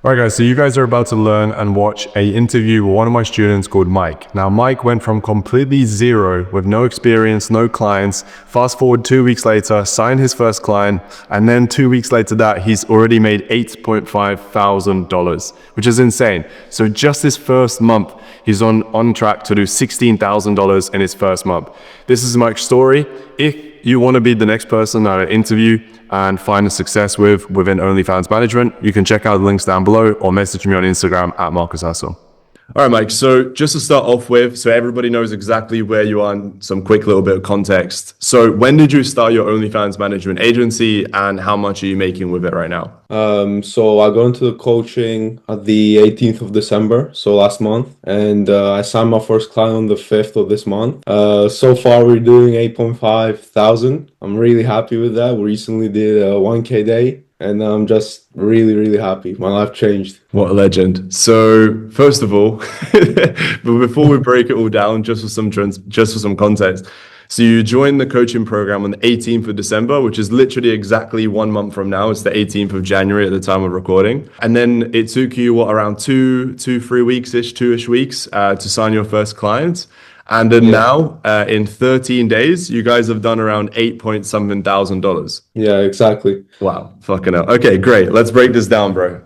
All right, guys, so you guys are about to learn and watch a interview with one of my students called Mike. Now, Mike went from completely zero with no experience, no clients. Fast forward 2 weeks later, signed his first client, and then 2 weeks later that, he's already made $8.5 thousand, which is insane. So just this first month, he's on track to do $16,000 in his first month. This is Mike's story. If you want to be the next person that I interview and find a success within OnlyFans management, you can check out the links down below or message me on Instagram at Markuss Hussle. All right, Mike. So just to start off with, so everybody knows exactly where you are and some quick little bit of context. So when did you start your OnlyFans management agency and how much are you making with it right now? So I got into the coaching at the 18th of December, so last month, and I signed my first client on the 5th of this month. So far we're doing 8.5 thousand. I'm really happy with that. We recently did a 1K day, and I'm just really happy. My life changed. What a legend. So first of all, but before we break it all down, just for some context. So you joined the coaching program on the 18th of December, which is literally exactly 1 month from now. It's the 18th of January at the time of recording. And then it took you, what, around 3 weeks-ish, 2-ish weeks to sign your first client. And then now, in 13 days, you guys have done around 8 point something thousand dollars. Yeah, exactly. Wow, fucking hell. Okay, great. Let's break this down, bro.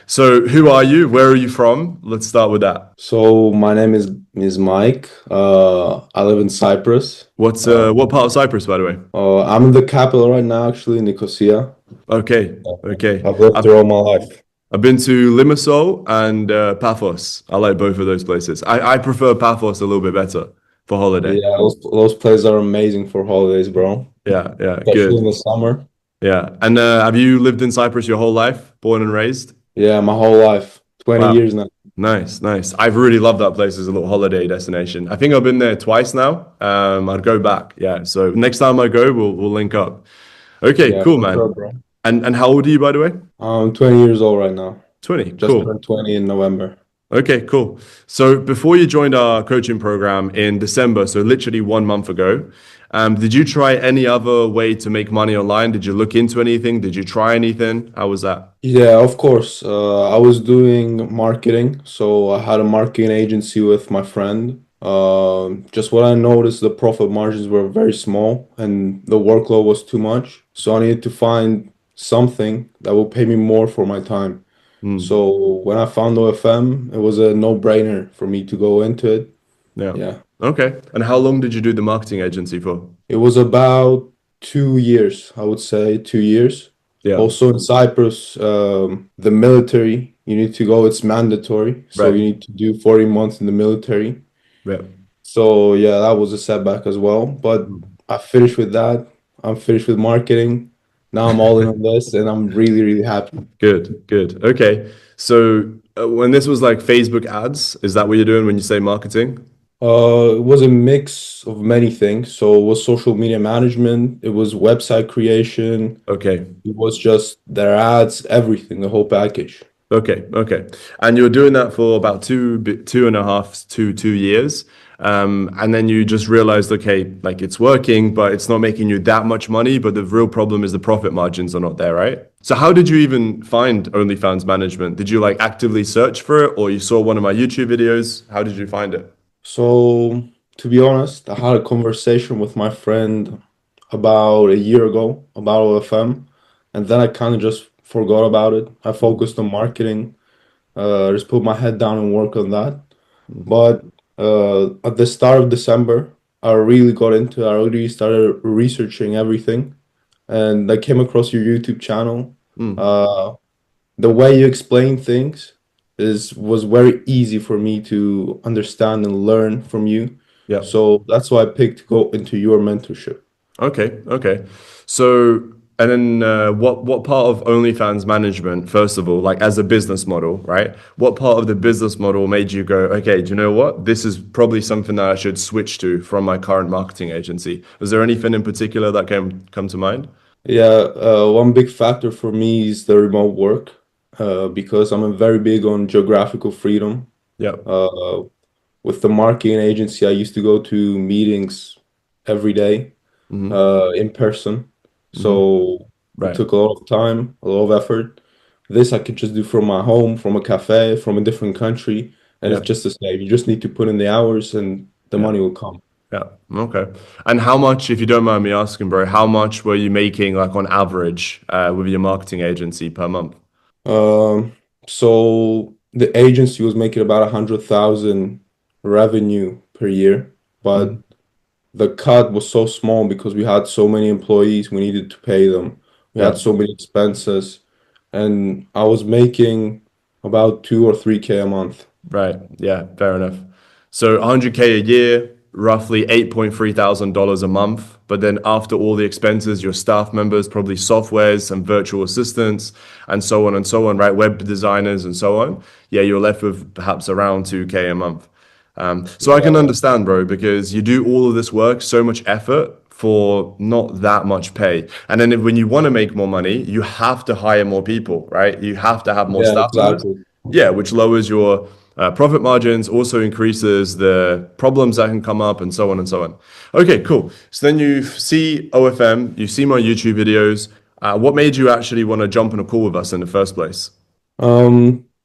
So who are you? Where are you from? Let's start with that. So my name is Mike. I live in Cyprus. What part of Cyprus, by the way? I'm in the capital right now, actually, Nicosia. Okay, okay. I've lived there all my life. I've been to Limassol and Paphos. I like both of those places. I prefer Paphos a little bit better for holiday. Yeah, those places are amazing for holidays, bro. Yeah, yeah, Especially in good. the summer. Yeah. And have you lived in Cyprus your whole life, born and raised? Yeah, my whole life. 20 Wow. years now. Nice, nice. I've really loved that place as a little holiday destination. I think I've been there twice now. I'd go back. Yeah. So next time I go, we'll link up. Okay, Yeah, cool, for sure, man. bro. And how old are you, by the way? I'm 20 years old right now. 20. Just Cool. turned 20 in November. Okay, cool. So before you joined our coaching program in December, so literally 1 month ago, did you try any other way to make money online? Did you look into anything? Did you try anything? How was that? Yeah, of course. I was doing marketing, so I had a marketing agency with my friend. Just what I noticed, the profit margins were very small and the workload was too much. So I needed to find something that will pay me more for my time. Hmm. So when I found OFM, it was a no-brainer for me to go into it. Yeah. Yeah. Okay. And how long did you do the marketing agency for? It was about 2 years, I would say 2 years. Yeah. Also in Cyprus, the military, you need to go, it's mandatory. So Right. you need to do 40 months in the military. Yeah. So yeah, that was a setback as well. But I finished with that. I'm finished with marketing. Now I'm all in on this and I'm really happy. Good, good. Okay. So when this was like Facebook ads, is that what you're doing when you say marketing? It was a mix of many things. So it was social media management, it was website creation, Okay. it was just their ads, everything, the whole package. Okay. Okay. And you were doing that for about 2.5 to 2 years. And then you just realized, okay, like it's working, but it's not making you that much money. But the real problem is the profit margins are not there, right? So how did you even find OnlyFans management? Did you like actively search for it or you saw one of my YouTube videos? How did you find it? So, to be honest, I had a conversation with my friend about a year ago about OFM, and then I kind of just forgot about it. I focused on marketing, just put my head down and work on that. But at the start of December, I really got into it. I really started researching everything, and I came across your YouTube channel. Mm. Uh, the way you explain things is was very easy for me to understand and learn from you. Yeah. So that's why I picked to go into your mentorship. Okay, okay. So, and then what part of OnlyFans management, first of all, like as a business model, right? What part of the business model made you go, okay, do you know what? This is probably something that I should switch to from my current marketing agency. Was there anything in particular that come to mind? Yeah, one big factor for me is the remote work, because I'm a very big on geographical freedom. Yeah. Uh, with the marketing agency, I used to go to meetings every day, Mm-hmm. in person. Mm-hmm. So it Right. took a lot of time, a lot of effort. This I could just do from my home, from a cafe, from a different country, and it's Yeah. just the same. You just need to put in the hours and the Yeah. money will come. Yeah. Okay. And how much, if you don't mind me asking, bro, how much were you making like on average with your marketing agency per month? Um, so the agency was making about 100,000 revenue per year, but Mhm. the cut was so small because we had so many employees, we needed to pay them. We Yeah. had so many expenses, and I was making about 2 or 3K a month. Right. Yeah. Fair enough. So 100K a year, roughly $8,300 a month. But then after all the expenses, your staff members, probably softwares and virtual assistants, and so on, right? Web designers and so on. Yeah, you're left with perhaps around 2K a month. So I can Yeah, understand, bro, because you do all of this work, so much effort for not that much pay. And then when you want to make more money, you have to hire more people, right? You have to have more yeah, staff members. exactly. Yeah, which lowers your profit margins, also increases the problems that can come up, and so on and so on. Okay, cool. So then you see OFM, you see my YouTube videos. What made you actually want to jump on a call with us in the first place?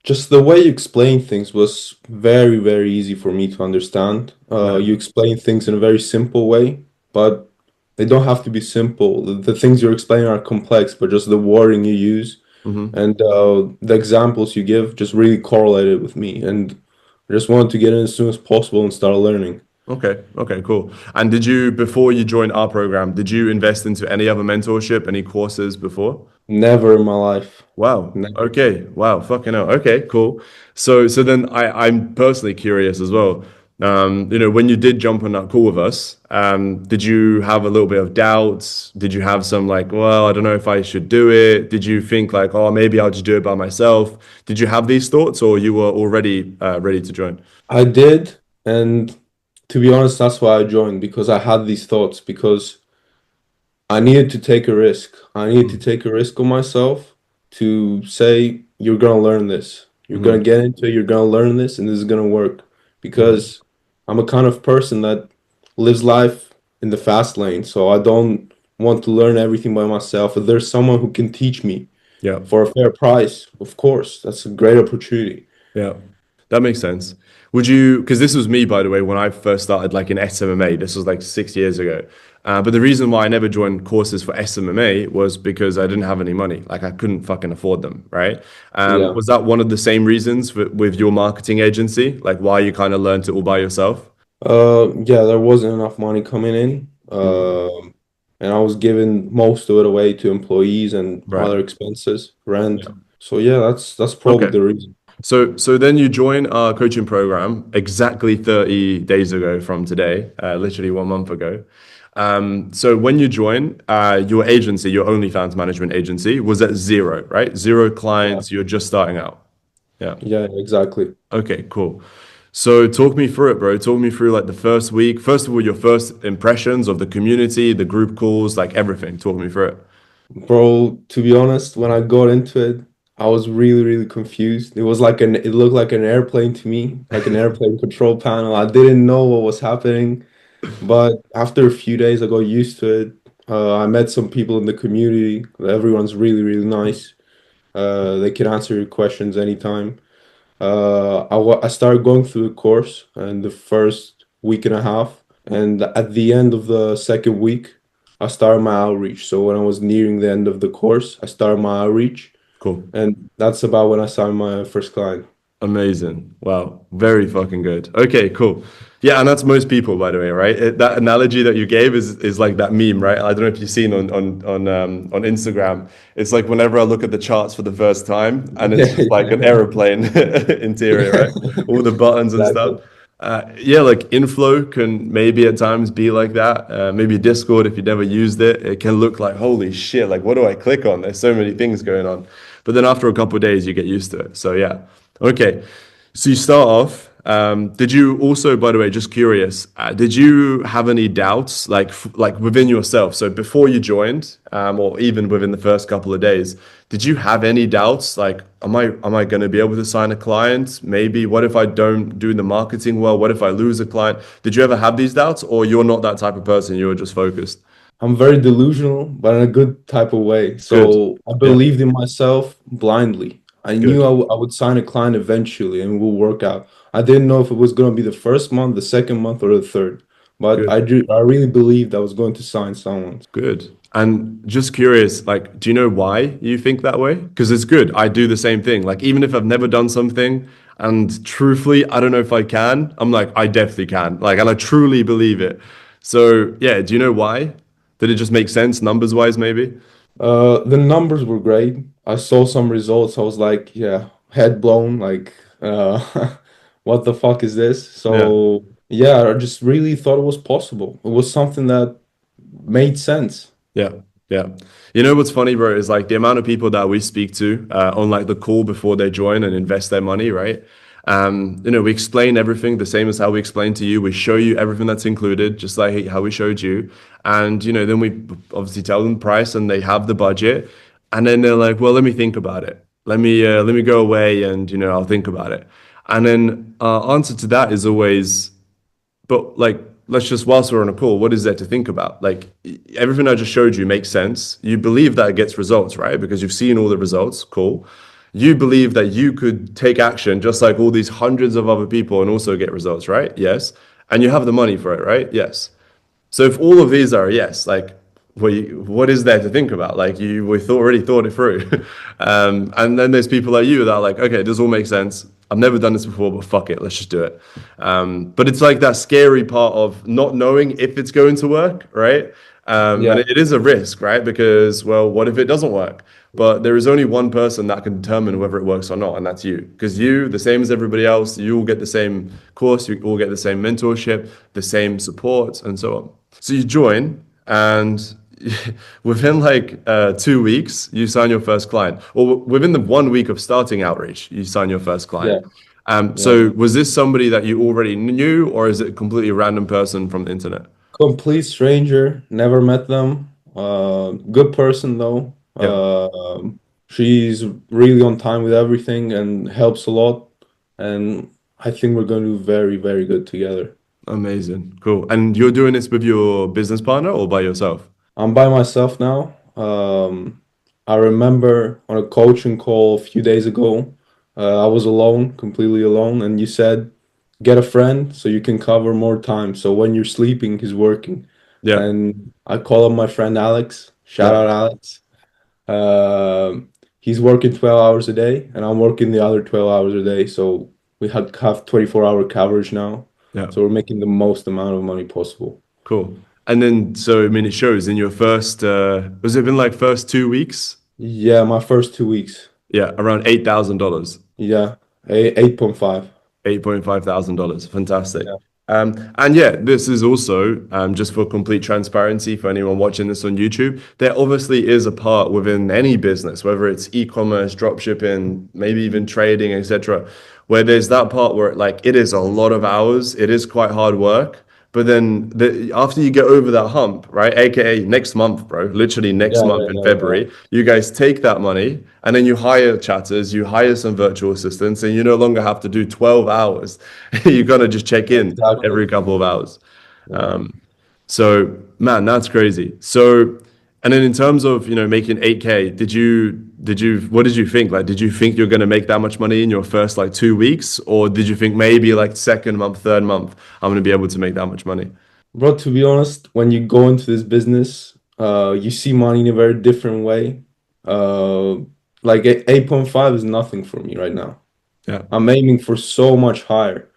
Just the way you explain things was very, very easy for me to understand. Right. You explain things in a very simple way, but they don't have to be simple. The things you're explaining are complex, but just the wording you use Hmm. and the examples you give just really correlated with me. And I just wanted to get in as soon as possible and start learning. Okay. Okay. Cool. And did you, before you joined our program, did you invest into any other mentorship, any courses before? Never in my life. Wow. Never. Okay. Wow. Fucking hell. Okay. Cool. So then I'm personally curious as well. When you did jump on that call with us, did you have a little bit of doubts? Did you have some like, well, I don't know if I should do it? Did you think like, oh, maybe I'll just do it by myself? Did you have these thoughts, or you were already ready to join? I did, and to be honest, that's why I joined because I had these thoughts because I needed to take a risk. I needed to take a risk on myself to say, you're gonna learn this. You're gonna Mm-hmm. get into it, you're gonna learn this, and this is gonna work. Mm-hmm. Because I'm a kind of person that lives life in the fast lane, so I don't want to learn everything by myself. If there's someone who can teach me Yeah. for a fair price, of course, that's a great opportunity. Yeah, that makes sense. Would you, because this was me, by the way, when I first started like in SMMA, this was like 6 years ago. But the reason why I never joined courses for SMMA was because I didn't have any money. Like I couldn't fucking afford them, right? Yeah. Was that one of the same reasons with your marketing agency? Like why you kind of learned it all by yourself? Yeah, there wasn't enough money coming in. Mm. And I was giving most of it away to employees and Right. other expenses, rent. Yeah. So yeah, that's probably Okay. the reason. So then you join our coaching program exactly 30 days ago from today, literally 1 month ago. So when you join, your agency, your OnlyFans management agency, was at zero, right? Zero Yeah, clients. You're just starting out. Yeah. yeah, exactly. Okay, cool. So talk me through it, bro. Talk me through like the first week. First of all, your first impressions of the community, the group calls, like everything. Talk me through it. Bro, to be honest, when I got into it, I was really, really confused. It looked like an airplane to me, like an airplane control panel. I didn't know what was happening, but after a few days, I got used to it. I met some people in the community. Everyone's really, really nice. They can answer your questions anytime. I started going through the course in the first week and a half, and at the end of the second week, I started my outreach. So when I was nearing the end of the course, I started my outreach, Cool. and that's about when I signed my first client. Amazing. Wow. Very fucking good. Okay, cool. Yeah, and that's most people, by the way, right? That analogy that you gave is like that meme, right? I don't know if you've seen on Instagram. It's like whenever I look at the charts for the first time, and it's Yeah, just like an aeroplane interior, yeah, right? All the buttons and stuff. exactly. Yeah, like inflow can maybe at times be like that. Maybe Discord, if you never used it, it can look like holy shit. Like, what do I click on? There's so many things going on. But then after a couple of days, you get used to it. So yeah. Okay. So you start off. Did you also, by the way, just curious, did you have any doubts, like within yourself? So before you joined, or even within the first couple of days, did you have any doubts? Like, am I going to be able to sign a client? Maybe. What if I don't do the marketing well? What if I lose a client? Did you ever have these doubts, or you're not that type of person? You're just focused. I'm very delusional, but in a good type of way. Good. So I Yeah. believed in myself blindly. I knew Good. I would sign a client eventually and it will work out. I didn't know if it was going to be the first month, the second month, or the third, but Good. I really believed I was going to sign someone. Good. And just curious, like, do you know why you think that way? Because it's good. I do the same thing. Like, even if I've never done something, and truthfully, I don't know if I can, I'm like, I definitely can. Like, and I truly believe it. So, yeah, do you know why? Did it just make sense, numbers wise, maybe? The numbers were great. I saw some results. I was like, yeah, head blown. Like, what the fuck is this? Yeah. So, yeah, I just really thought it was possible. It was something that made sense. Yeah, yeah. You know what's funny, bro, is like the amount of people that we speak to on like the call before they join and invest their money, right? We explain everything the same as how we explain to you. We show you everything that's included, just like how we showed you. And then we obviously tell them the price and they have the budget. And then they're like, well, let me think about it. Let me go away and I'll think about it. And then answer to that is always but like, let's just whilst we're on a call, what is there to think about? Like everything I just showed you makes sense. You believe that it gets results, right? Because you've seen all the results. Cool. You believe that you could take action just like all these hundreds of other people and also get results, right? Yes. And you have the money for it, right? Yes. So if all of these are yes, like what is there to think about? Like already thought it through, and then there's people like you that are like, okay, this all makes sense. I've never done this before, but fuck it, let's just do it. But it's like that scary part of not knowing if it's going to work, right? And Yeah, it is a risk, right? Because well, what if it doesn't work? But there is only one person that can determine whether it works or not, and that's you. Because you, the same as everybody else, you all get the same course, you all get the same mentorship, the same support, and so on. So you join, and within like 2 weeks, you sign your first client. Or within the 1 week of starting outreach, you sign your first yeah, client. yeah. So was this somebody that you already knew, or is it a completely random person from the internet? Complete stranger, never met them. Good person though. Yeah, She's really on time with everything and helps a lot. And I think we're going to do very, very good together. amazing, cool. And you're doing this with your business partner or by yourself? I'm by myself now. I remember on a coaching call a few days ago, I was alone, completely alone, and you said, get a friend so you can cover more time. So when you're sleeping, he's working. Yeah, And I call up my friend Alex. Shout yeah, out Alex. He's working 12 hours a day, and I'm working the other 12 hours a day. So we have 24-hour coverage now. yeah. So we're making the most amount of money possible. Cool. And then, so I mean, it shows in your first, was it been like first 2 weeks? Yeah, my first 2 weeks. Yeah, around $8,000, Yeah, 8.5. $8,500. Fantastic. Yeah. And yeah, this is also just for complete transparency for anyone watching this on YouTube. There obviously is a part within any business, whether it's e-commerce, dropshipping, maybe even trading, etc., where there's that part where like it is a lot of hours, it is quite hard work. But then after you get over that hump, right? AKA next month, bro, literally next Yeah, month yeah, in yeah, yeah. February, you guys take that money and then you hire chatters, you hire some virtual assistants, and you no longer have to do 12 hours. You're gonna just check in Exactly. every couple of hours. Yeah. So, man, that's crazy. So, and then in terms of, making 8K, what did you think? Like, did you think you're going to make that much money in your first like 2 weeks? Or did you think maybe like second month, third month, I'm going to be able to make that much money? Bro, to be honest, when you go into this business, you see money in a very different way. Uh, like 8.5 is nothing for me right now. Yeah. I'm aiming for so much higher.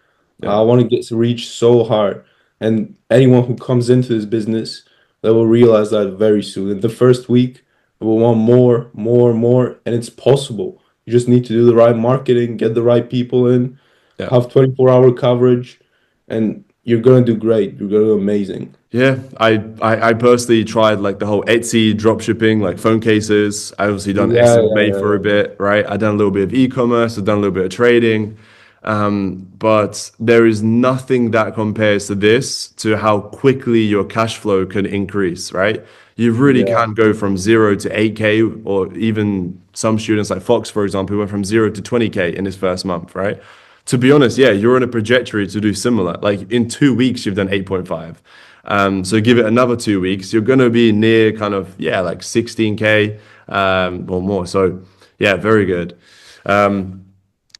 Yeah. I want to get to reach so hard. And anyone who comes into this business, they will realize that very soon. In the first week, they will want more, more, more, and it's possible. You just need to do the right marketing, get the right people in, Yeah. have 24-hour coverage, and you're gonna do great. You're gonna do amazing. Yeah, I personally tried like the whole Etsy drop shipping, like phone cases. I obviously done Yeah, yeah, SMA yeah, for a yeah. bit, right? I done a little bit of e-commerce, I've done a little bit of trading. But there is nothing that compares to this, to how quickly your cash flow can increase, right? You really Yeah, can go from 0 to 8K, or even some students like Fox, for example, who went from 0 to 20K in his first month, right? To be honest, yeah, you're on a trajectory to do similar. Like in 2 weeks, you've done 8.5. So give it another 2 weeks, you're going to be near kind of, yeah, like 16K or more. So yeah, very good.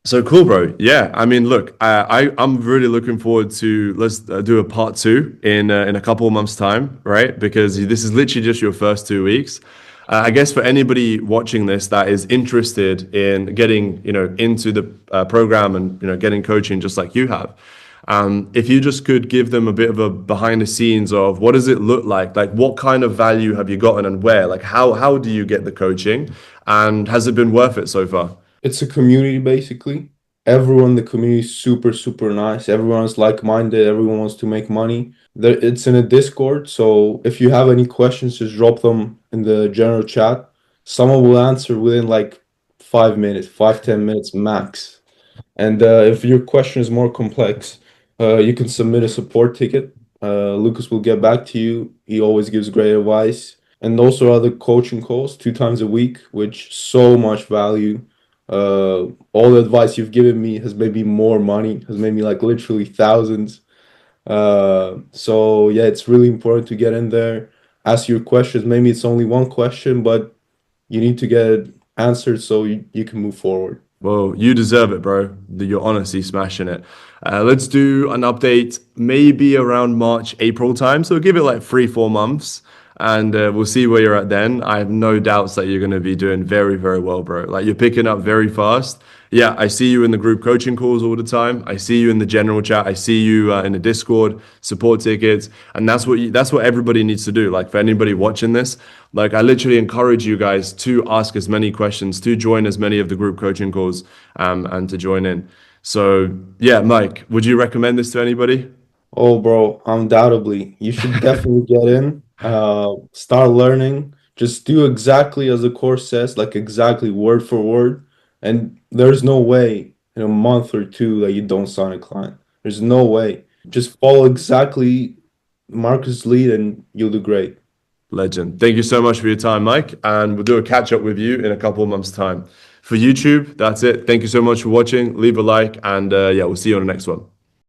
So cool, bro. Yeah, I mean, look, I'm really looking forward to let's do a part two in a couple of months' time, right? Because this is literally just your first 2 weeks. I guess for anybody watching this that is interested in getting, into the program and getting coaching just like you have, if you just could give them a bit of a behind the scenes of what does it look like what kind of value have you gotten and where, like how do you get the coaching, and has it been worth it so far? It's a community basically. Everyone in the community is super, super nice. Everyone is like-minded. Everyone wants to make money. It's in a Discord, so if you have any questions, just drop them in the general chat. Someone will answer within like 5 minutes, 5, 10 minutes max. And if your question is more complex, you can submit a support ticket. Lucas will get back to you. He always gives great advice. And also other coaching calls 2 times a week, which so much value. All the advice you've given me has made me more money, has made me like literally thousands. So yeah, it's really important to get in there, ask your questions. Maybe it's only one question, but you need to get it answered so you can move forward. Well, you deserve it, bro. You're honestly smashing it. Let's do an update maybe around March, April time. So give it like 3, 4 months, and we'll see where you're at then. I have no doubts that you're going to be doing very, very well, bro. Like you're picking up very fast. Yeah, I see you in the group coaching calls all the time. I see you in the general chat. I see you in the Discord support tickets, and that's what everybody needs to do. Like for anybody watching this, like I literally encourage you guys to ask as many questions, to join as many of the group coaching calls, and to join in. So yeah, Mike, would you recommend this to anybody? Oh, bro, undoubtedly. You should definitely get in, start learning. Just do exactly as the course says, like exactly word for word. And there's no way in a month or two that you don't sign a client. There's no way. Just follow exactly Marcus' lead and you'll do great. Legend. Thank you so much for your time, Mike, and we'll do a catch up with you in a couple of months' time. For YouTube, that's it. Thank you so much for watching. Leave a like, and yeah, we'll see you on the next one.